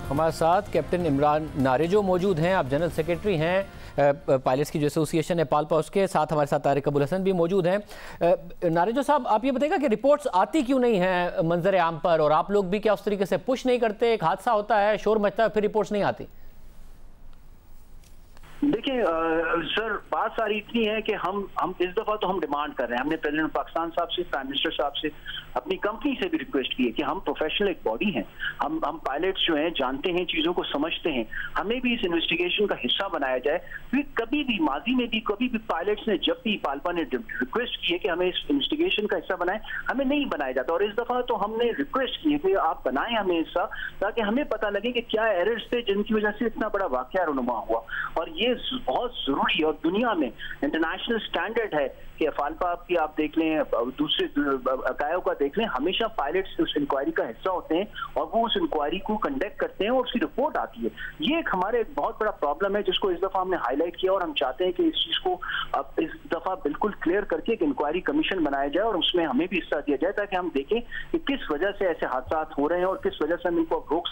हमारे साथ कैप्टन इमरान नारेजो मौजूद हैं। आप जनरल सेक्रेटरी हैं पायलट्स की जो एसोसिएशन है पालपा, उसके साथ हमारे साथ तारिक अबुल हसन भी मौजूद हैं। नारेजो साहब, आप ये बताइएगा कि रिपोर्ट्स आती क्यों नहीं हैं मंजर आम पर, और आप लोग भी क्या उस तरीके से पुश नहीं करते? एक हादसा होता है, शोर मचता है, फिर रिपोर्ट्स नहीं आती। देखिए सर, बात सारी इतनी है कि हम इस दफा तो हम डिमांड कर रहे हैं। हमने प्रेसिडेंट पाकिस्तान साहब से, प्राइम मिनिस्टर साहब से, अपनी कंपनी से भी रिक्वेस्ट की है कि हम प्रोफेशनल एक बॉडी हैं, हम पायलट्स जो हैं जानते हैं, चीजों को समझते हैं, हमें भी इस इन्वेस्टिगेशन का हिस्सा बनाया जाए। क्योंकि कभी भी माजी में भी कभी भी पायलट्स ने, जब भी पालपा ने रिक्वेस्ट की है कि हमें इस इन्वेस्टिगेशन का हिस्सा बनाए, हमें नहीं बनाया जाता। और इस दफा तो हमने रिक्वेस्ट की है कि आप बनाएं हमें हिस्सा, ताकि हमें पता लगे कि क्या एरर्स थे जिनकी वजह से इतना बड़ा वाकया रुनुमा हुआ। और ये बहुत जरूरी है, और दुनिया में इंटरनेशनल स्टैंडर्ड है कि फालपा की आप देख लें, दूसरे अकायों का देख लें, हमेशा पायलट्स उस इंक्वायरी का हिस्सा होते हैं और वो उस इंक्वायरी को कंडक्ट करते हैं और उसकी रिपोर्ट आती है। ये एक हमारे बहुत बड़ा प्रॉब्लम है जिसको इस दफा हमने हाईलाइट किया, और हम चाहते हैं कि इस चीज को अब इस दफा बिल्कुल क्लियर करके एक इंक्वायरी कमीशन बनाया जाए और उसमें हमें भी हिस्सा दिया जाए, ताकि हम देखें कि किस वजह से ऐसे हादसा हो रहे हैं और किस वजह से हम इनको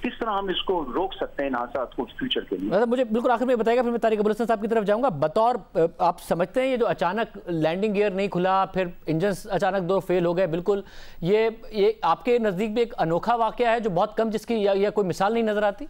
किस तरह हम इसको रोक सकते हैं इन हादसा को फ्यूचर के लिए। मुझे बिल्कुल आखिर में बताएगा, फिर मैं तारिक अबुल हसन साहब की तरफ जाऊंगा। बतौर आप समझते हैं ये जो अचानक लैंडिंग गियर नहीं खुला, फिर इंजन अचानक 2 फेल हो गए, बिल्कुल ये आपके नजदीक भी एक अनोखा वाकया है जो बहुत कम जिसकी या कोई मिसाल नहीं नजर आती?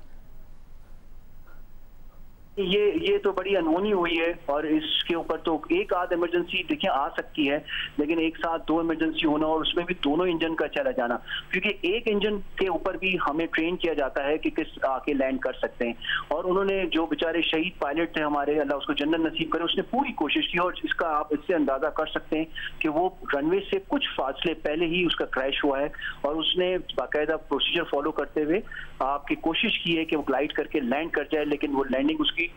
ये तो बड़ी अनहोनी हुई है, और इसके ऊपर तो एक आध इमरजेंसी देखिए आ सकती है, लेकिन एक साथ 2 इमरजेंसी होना और उसमें भी दोनों इंजन का चला जाना, क्योंकि एक इंजन के ऊपर भी हमें ट्रेन किया जाता है कि किस आके लैंड कर सकते हैं। और उन्होंने, जो बेचारे शहीद पायलट थे हमारे, अल्लाह उसको जन्नत नसीब करे, उसने पूरी कोशिश की, और इसका आप इससे अंदाजा कर सकते हैं कि वो रनवे से कुछ फासले पहले ही उसका क्रैश हुआ है, और उसने बाकायदा प्रोसीजर फॉलो करते हुए आपकी कोशिश की है कि वो ग्लाइड करके लैंड कर जाए, लेकिन वो लैंडिंग उसकी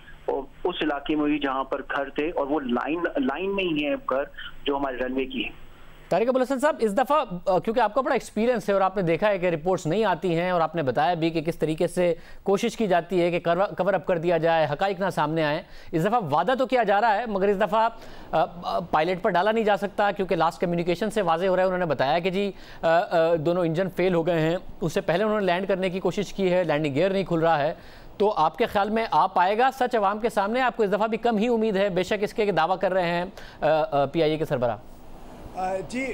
उस इलाके में हुई जहां पर घर थे, और वो लाइन में ही है घर जो हमारे रनवे की है। तारिक अबुल हसन साहब, इस दफ़ा क्योंकि आपका बड़ा एक्सपीरियंस है और आपने देखा है कि रिपोर्ट्स नहीं आती हैं, और आपने बताया भी कि किस तरीके से कोशिश की जाती है कि कवर अप कर दिया जाए, हकाइक ना सामने आए। इस दफ़ा वादा तो किया जा रहा है, मगर इस दफ़ा पायलट पर डाला नहीं जा सकता, क्योंकि लास्ट कम्युनिकेशन से वाज़े हो रहा है। उन्होंने बताया कि जी दोनों इंजन फेल हो गए हैं, उससे पहले उन्होंने लैंड करने की कोशिश की है, लैंडिंग गियर नहीं खुल रहा है। तो आपके ख्याल में आ पाएगा सच अवाम के सामने? आपको इस दफ़ा भी कम ही उम्मीद है, बेशक इसके दावा कर रहे हैं PIA के सरबराह? जी,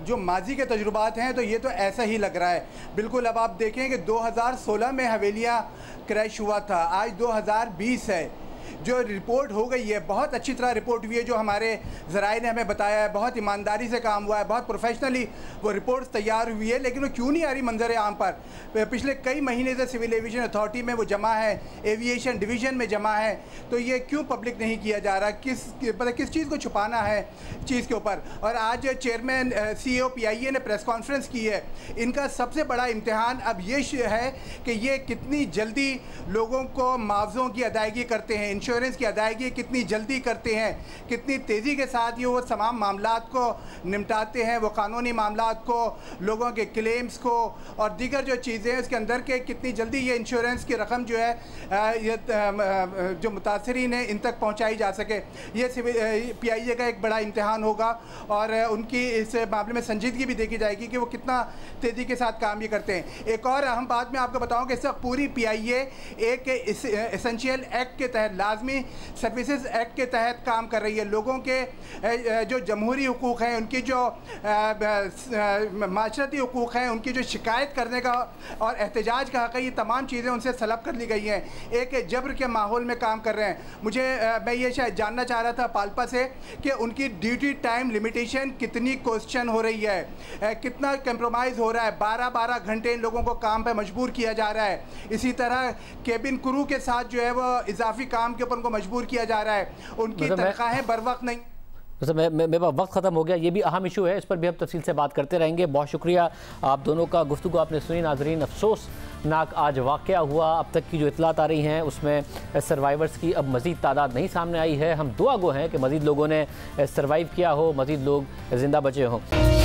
जो माजी के तजुर्बात हैं तो ये तो ऐसा ही लग रहा है बिल्कुल। अब आप देखें कि 2016 में हवेलिया क्रैश हुआ था, आज 2020 है। जो रिपोर्ट हो गई है, बहुत अच्छी तरह रिपोर्ट हुई है, जो हमारे ज़राए ने हमें बताया है, बहुत ईमानदारी से काम हुआ है, बहुत प्रोफेशनली वो रिपोर्ट्स तैयार हुई है, लेकिन वो क्यों नहीं आ रही मंजर आम पर? पिछले कई महीने से सिविल एविएशन अथॉरिटी में वो जमा है, एविएशन डिवीज़न में जमा है, तो ये क्यों पब्लिक नहीं किया जा रहा? किस चीज़ को छुपाना है चीज़ के ऊपर? और आज चेयरमैन CEO PIA ने प्रेस कॉन्फ्रेंस की है। इनका सबसे बड़ा इम्तिहान अब ये है कि ये कितनी जल्दी लोगों को मुआवज़ों की अदायगी करते हैं, इंश्योरेंस की अदायगी कितनी जल्दी करते हैं, कितनी तेज़ी के साथ ये वो तमाम मामलात को निपटाते हैं, वो कानूनी मामलात को, लोगों के क्लेम्स को और दीगर जो चीज़ें हैं उसके अंदर के कितनी जल्दी ये इंश्योरेंस की रकम जो है ये जो मुतासरीन है इन तक पहुंचाई जा सके। ये PIA का एक बड़ा इम्तिहान होगा, और उनकी इस मामले में संजीदगी भी देखी जाएगी कि वो कितना तेज़ी के साथ काम ये करते हैं। एक और अहम बात मैं आपको बताऊँ कि इस वक्त पूरी PIA एक एसेंशियल एक्ट के तहत, लाजमी सर्विसेज एक्ट के तहत काम कर रही है। लोगों के जो जमहूरी हुकूक़ हैं, उनकी जो माशरती हुकूक़ हैं, उनकी जो शिकायत करने का और एहतजाज का हक़ है, ये तमाम चीज़ें उनसे सलब कर ली गई हैं। एक जबर के माहौल में काम कर रहे हैं। मैं ये शायद जानना चाह रहा था पालपा से कि उनकी ड्यूटी टाइम लिमिटेशन कितनी क्वेश्चन हो रही है, कितना कंप्रोमाइज़ हो रहा है? 12-12 घंटे इन लोगों को काम पर मजबूर किया जा रहा है। इसी तरह केबिन क्रू के साथ जो है वो इजाफी काम के ऊपर उनको मजबूर किया जा रहा है, उनकी तनख्वाहें बर वक्त नहीं। मेरे पास वक्त ख़त्म हो गया, ये भी अहम इशू है, इस पर भी हम तफसील से बात करते रहेंगे। बहुत शुक्रिया आप दोनों का, गुफ्तगू आपने सुनी। नाजरीन, अफसोसनाक आज वाक़या हुआ। अब तक की जो इतलात आ रही हैं उसमें सर्वाइवर्स की अब मज़ीद तादाद नहीं सामने आई है। हम दुआ गो हैं कि मज़ीद लोगों ने सर्वाइव किया हो, मज़ीद लोग ज़िंदा बचे हों।